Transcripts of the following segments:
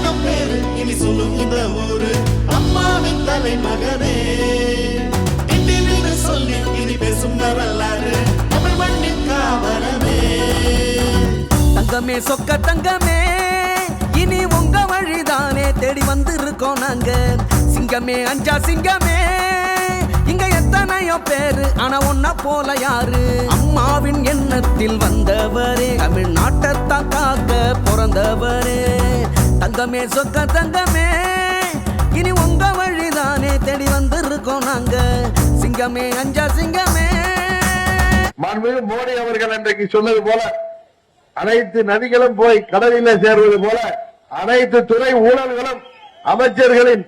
அண்ணன் பேரு இனி சொல்லும் இந்த ஊரு அம்மாவின் தலைமகனே சொல்லி இனி பேசும் வரலாறு தமிழ் மண்ணின் காவலமே. தங்கமே சொக்க தங்கமே இனி உங்க வழிதானே தேடி வந்திருக்கோம் நாங்க. சிங்கமே அஞ்சா சிங்கமே இங்க எத்தனையோ பேரு ஆனா ஒன்ன போல யாரு. அம்மாவின் எண்ணத்தில் வந்தவரே தமிழ்நாட்டைத்தான் காக்க பிறந்தவரே. தங்கமே சொக்க தங்கமே இனி உங்க வழிதானே தேடி வந்திருக்கோம் நாங்க. சிங்கமே அஞ்சா சிங்கமே. மாண்புமிகு மோடி அவர்கள் இன்றைக்கு சொன்னது போல அனைத்து நதிகளும் போய் கடலில் சேர்வது போல அனைத்து துறை ஊழல்களும் அமைச்சர்களின்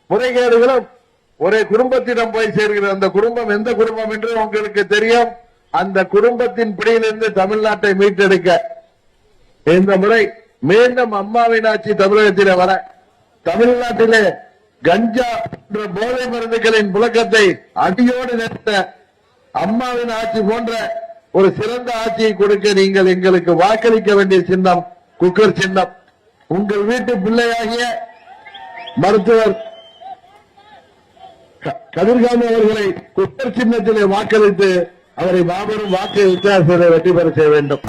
முறைகேடுகளும் ஒரே குடும்பத்திடம் போய் சேர்கிறது. அந்த குடும்பம் எந்த குடும்பம் என்று உங்களுக்கு தெரியும். அந்த குடும்பத்தின் பிடியிலிருந்து தமிழ்நாட்டை மீட்டெடுக்க இந்த முறை மீண்டும் அம்மாவின் ஆட்சி தமிழகத்திலே வர தமிழ்நாட்டிலே கஞ்சா என்ற போதை மருந்துகளின் புழக்கத்தை அடியோடு நிறுத்த அம்மாவின் ஆட்சி போன்ற ஒரு சிறந்த ஆட்சியை கொடுக்க நீங்கள் எங்களுக்கு வாக்களிக்க வேண்டிய சின்னம் குக்கர் சின்னம். உங்கள் வீட்டு பிள்ளையாகிய மருத்துவர் கதிர்காமி அவர்களை குக்கர் சின்னத்திலே வாக்களித்து அவரை மாபெரும் வாக்கு வித்தியாசத்தை வெற்றி பெற செய்ய வேண்டும்.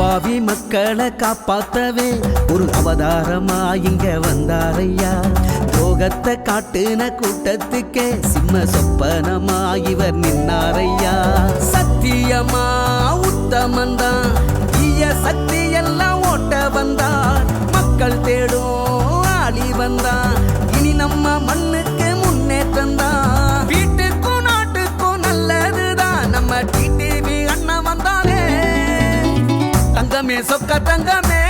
பாவி மக்களை காப்பாத்தவே ஒரு அவதாரமா இங்க வந்தாரையா. யோகத்தை காட்டுன கூட்டத்துக்கே சிம்ம சொப்பனமா இவர் நின்னாரையா. சத்தியமா உத்தமந்தான் ஈய சக்தி எல்லாம் ஓட்ட வந்தார். மக்கள் தேடும் ஆளி வந்தான் இனி நம்ம மண்ணுக்கு முன்னேற்றம் தான். வீட்டுக்கும் நாட்டுக்கும் நல்லதுதான் நம்ம டிடிவி அண்ணன் வந்தாலே. தங்கமே சொக்க தங்கமே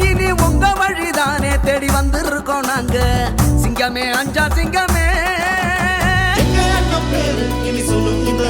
இனி உங்க வழிதானே தேடி வந்திருக்கோம் நாங்க. சிங்கமே அஞ்சா சிங்கமே எங்க அண்ணன் பேரு இனி சொல்லும் இந்த